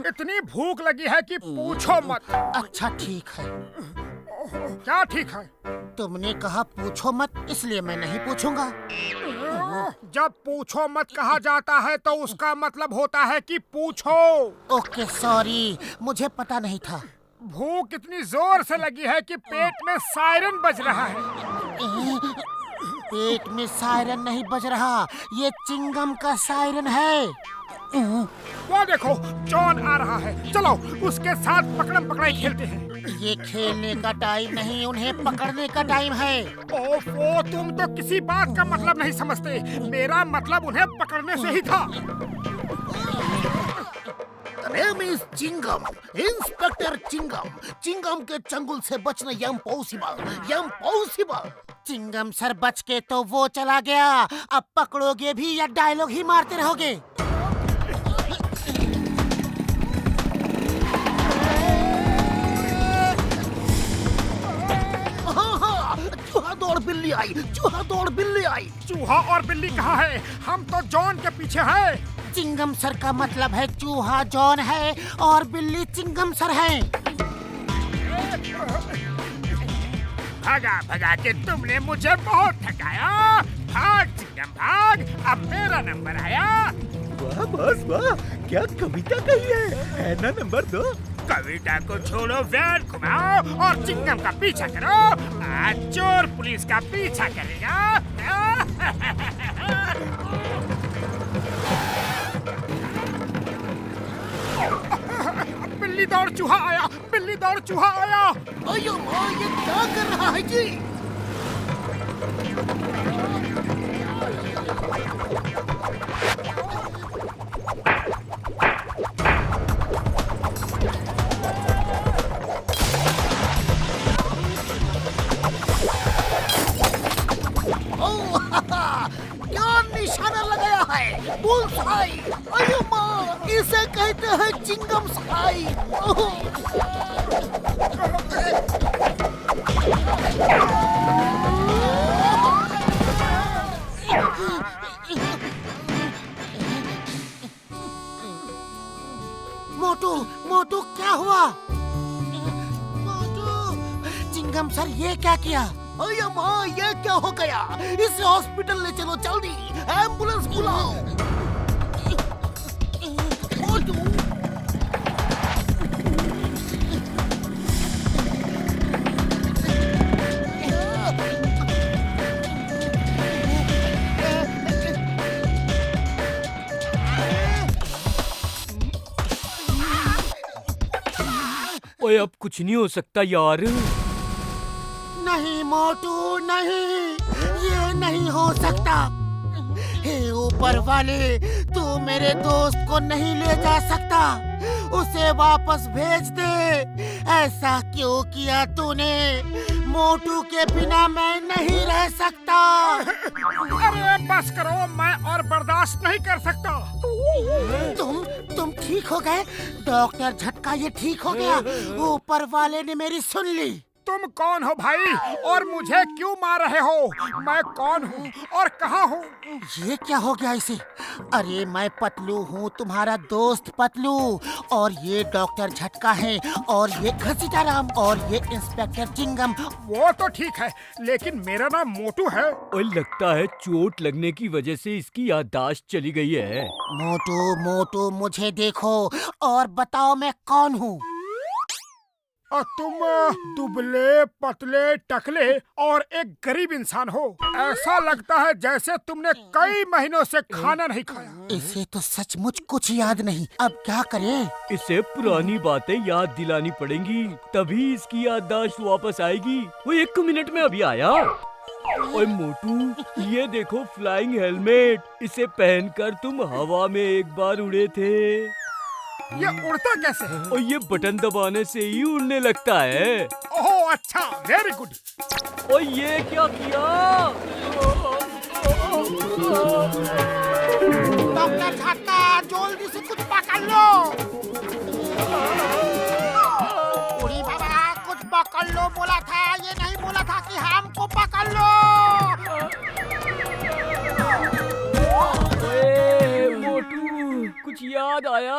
इतनी भूख लगी है कि पूछो मत। अच्छा ठीक है। क्या ठीक है? तुमने कहा पूछो मत, इसलिए मैं नहीं पूछूंगा। जब पूछो मत कहा जाता है तो उसका मतलब होता है कि पूछो। ओके सॉरी, मुझे पता नहीं था। भूख इतनी जोर से लगी है कि पेट में सायरन बज रहा है। पेट में सायरन नहीं बज रहा, ये चिंगम का सायरन है। वो देखो जॉन आ रहा है, चलो उसके साथ पकड़म पकड़ाई खेलते हैं। ये खेलने का टाइम नहीं, उन्हें पकड़ने का टाइम है। ओफो, तुम तो किसी बात का मतलब नहीं समझते। मेरा मतलब उन्हें पकड़ने से ही था। Name is Chingum, inspector Chingum. Chingum के चंगुल से बचना इम्पॉसिबल। चिंगम सर बच के तो वो चला गया, अब पकड़ोगे भी या डायलॉग ही मारते रहोगे? चूहा दौड़ बिल्ली आई। चूहा और बिल्ली कहाँ है? हम तो जॉन के पीछे हैं। चिंगम सर का मतलब है चूहा जॉन है और बिल्ली चिंगम सर है। भागा भगा के तुमने मुझे बहुत थकाया। भाग चिंगम भाग, अब मेरा नंबर आया। वाह बॉस वाह, क्या कविता कही है ना नंबर 2। कविता को छोड़ो, वैन घुमाओ और चिंगम का पीछा करो। आज चोर पुलिस का पीछा करेगा। बिल्ली दौड़ चूहा आया, बिल्ली दौड़ चूहा आया। अयो माँ, ये क्या कर रहा है जी? क्या निशाना लगाया है? बुल्सआई। अयो माँ, इसे कहते हैं चिंगम साई। मोटू मोटू क्या हुआ? मोटू, चिंगम सर ये क्या किया? अरे माँ, ये क्या हो गया? इसे हॉस्पिटल ले चलो जल्दी, एम्बुलेंस बुलाओ। ओए अब कुछ नहीं हो सकता यार। नहीं मोटू नहीं, ये नहीं हो सकता। हे ऊपर वाले, तू मेरे दोस्त को नहीं ले जा सकता, उसे वापस भेज दे। ऐसा क्यों किया तूने? मोटू के बिना मैं नहीं रह सकता। अरे बस करो, मैं और बर्दाश्त नहीं कर सकता। तुम ठीक हो गए? डॉक्टर झटका ये ठीक हो गया? ऊपर वाले ने मेरी सुन ली। तुम कौन हो भाई और मुझे क्यों मार रहे हो? मैं कौन हूँ और कहाँ हूँ? ये क्या हो गया इसे? अरे मैं पतलू हूँ, तुम्हारा दोस्त पतलू, और ये डॉक्टर झटका है, और ये घसीटाराम, और ये इंस्पेक्टर चिंगम। वो तो ठीक है, लेकिन मेरा नाम मोटू है। ओए लगता है चोट लगने की वजह से इसकी याददाश्त चली गई है। मोटू मोटू मुझे देखो और बताओ मैं कौन हूँ? और तुम दुबले पतले टकले और एक गरीब इंसान हो। ऐसा लगता है जैसे तुमने कई महीनों से खाना नहीं खाया। इसे तो सचमुच कुछ याद नहीं, अब क्या करें? इसे पुरानी बातें याद दिलानी पड़ेंगी, तभी इसकी याददाश्त वापस आएगी। वो 1 मिनट में अभी आया। ओए मोटू, ये देखो फ्लाइंग हेलमेट, इसे पहनकर तुम हवा में एक बार उड़े थे। ये उड़ता कैसे है? और ये बटन दबाने से ही उड़ने लगता है। ओह अच्छा, वेरी गुड। और ये क्या किया? डॉक्टर झटका, जल्दी से कुछ पकड़ लो। उड़ी बाबा, कुछ पकड़ लो बोला था, ये नहीं बोला बोला था कि हमको पकड़ लो। मोटू कुछ याद आया?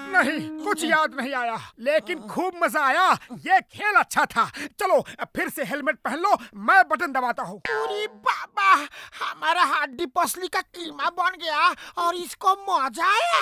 नहीं, कुछ याद नहीं आया, लेकिन खूब मजा आया। ये खेल अच्छा था। चलो फिर से हेलमेट पहन लो, मैं बटन दबाता हूँ। अरे बाबा, हमारा हड्डी पसली का कीमा बन गया और इसको मजा आया।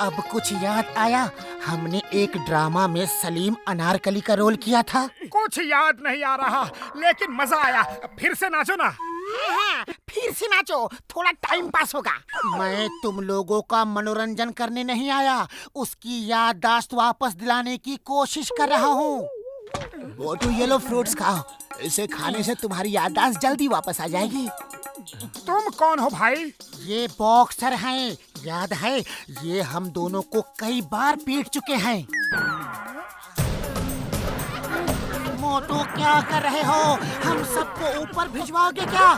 अब कुछ याद आया, हमने एक ड्रामा में सलीम अनारकली का रोल किया था। कुछ याद नहीं आ रहा, लेकिन मजा आया। फिर से नाचो ना। हाँ, फिर से नाचो, थोड़ा टाइम पास होगा। मैं तुम लोगों का मनोरंजन करने नहीं आया, उसकी याददाश्त वापस दिलाने की कोशिश कर रहा हूँ। मोटू येलो फ्रूट्स खाओ, इसे खाने से तुम्हारी याददाश्त जल्दी वापस आ जाएगी। तुम कौन हो भाई? ये बॉक्सर हैं, याद है? ये हम दोनों को कई बार पीट चुके हैं। मोटू क्या कर रहे हो? हम सबको ऊपर भिजवाओगे क्या?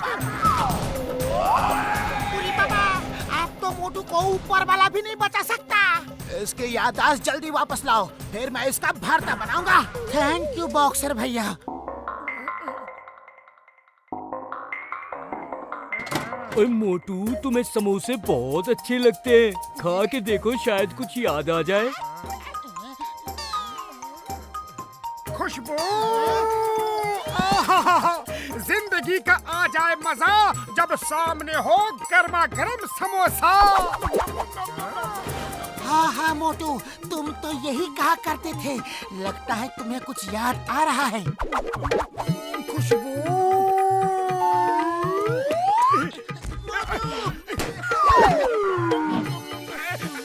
पूरी बाबा, आप तो मोटू को ऊपर वाला भी नहीं बचा सकता। इसकी याददाश्त जल्दी वापस लाओ, फिर मैं इसका भरता बनाऊंगा। थैंक यू बॉक्सर भैया। ओए मोटू, तुम्हें समोसे बहुत अच्छे लगते हैं। खा के देखो, शायद कुछ याद आ जाए। खुशबू, आहा, जिंदगी का आ जाए मजा जब सामने हो गर्मा गर्म समोसा। हाँ हाँ मोटू, तुम तो यही कहा करते थे। लगता है तुम्हें कुछ याद आ रहा है। खुशबू,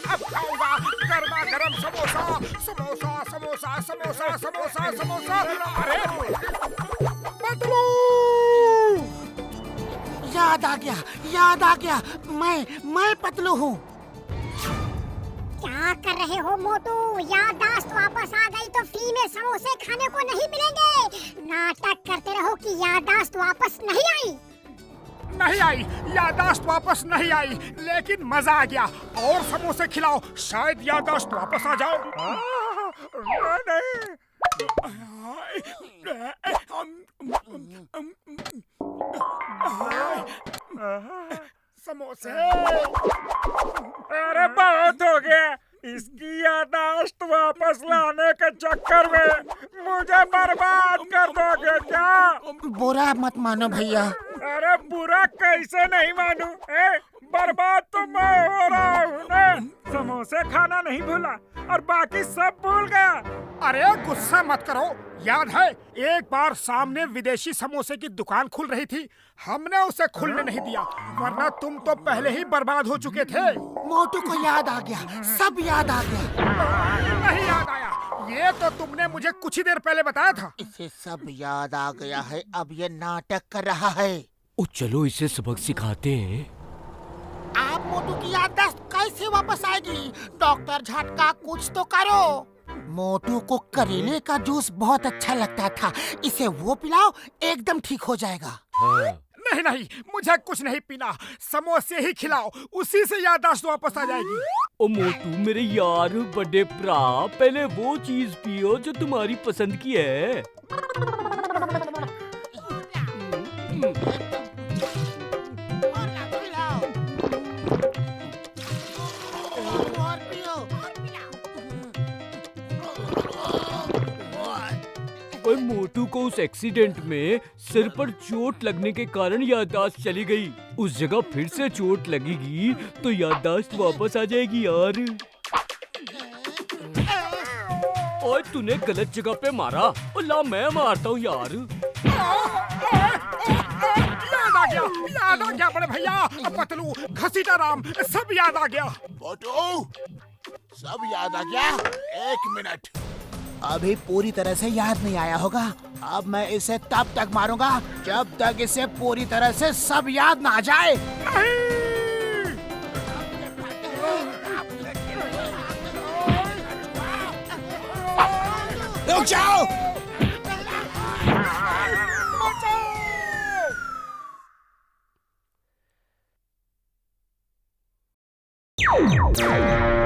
अब खाऊंगा गर्मा गर्म समोसा। समोसा समोसा समोसा समोसा समोसा। अरे पतलू, याद आ गया, याद आ गया। मैं पतलू हूँ। क्या कर रहे हो मोटू? याददाश्त वापस आ गई तो फ्री में समोसे खाने को नहीं मिलेंगे। नाटक करते रहो कि याददाश्त वापस नहीं आई। नहीं आई, याददाश्त वापस नहीं आई, लेकिन मजा आ गया। और समोसे खिलाओ, शायद याददाश्त वापस आ जाए। समोसे। अरे बहुत हो गया, इसकी याददाश्त वापस लाने के चक्कर में मुझे बर्बाद कर दोगे क्या? बुरा मत मानो भैया। अरे बुरा कैसे नहीं मानूं? बर्बाद तो मैं हो रहा हूँ ना। समोसे खाना नहीं भूला और बाकी सब भूल गया। अरे गुस्सा मत करो, याद है एक बार सामने विदेशी समोसे की दुकान खुल रही थी, हमने उसे खुलने नहीं दिया, वरना तुम तो पहले ही बर्बाद हो चुके थे। मोटू को याद आ गया, सब याद आ गया। नहीं याद आया, ये तो तुमने मुझे कुछ ही देर पहले बताया था। इसे सब याद आ गया है, अब ये नाटक कर रहा है। ओ चलो इसे सबक सिखाते हैं। आप मोटू की याददाश्त कैसे वापस आएगी? डॉक्टर झटका कुछ तो करो। मोटू को करेले का जूस बहुत अच्छा लगता था, इसे वो पिलाओ, एकदम ठीक हो जाएगा। हाँ। नहीं नहीं, मुझे कुछ नहीं पीना, समोसे ही खिलाओ, उसी से याददाश्त वापस आ जाएगी। ओ मोटू मेरे यार बड़े भरा, पहले वो चीज पियो जो तुम्हारी पसंद की है। और मोटू को उस एक्सीडेंट में सिर पर चोट लगने के कारण याददाश्त चली गई। उस जगह फिर से चोट लगेगी तो याददाश्त वापस आ जाएगी यार। और तूने गलत जगह पे मारा। और ला मैं मारता हूँ यार। याद आ गया बड़े भैया, पतलू, घसीटा राम, सब याद आ गया। मोटू, सब याद आ गया? एक मिनट, अभी पूरी तरह से याद नहीं आया होगा। अब मैं इसे तब तक मारूंगा जब तक इसे पूरी तरह से सब याद ना आ जाए। रुक जाओ। बचाओ!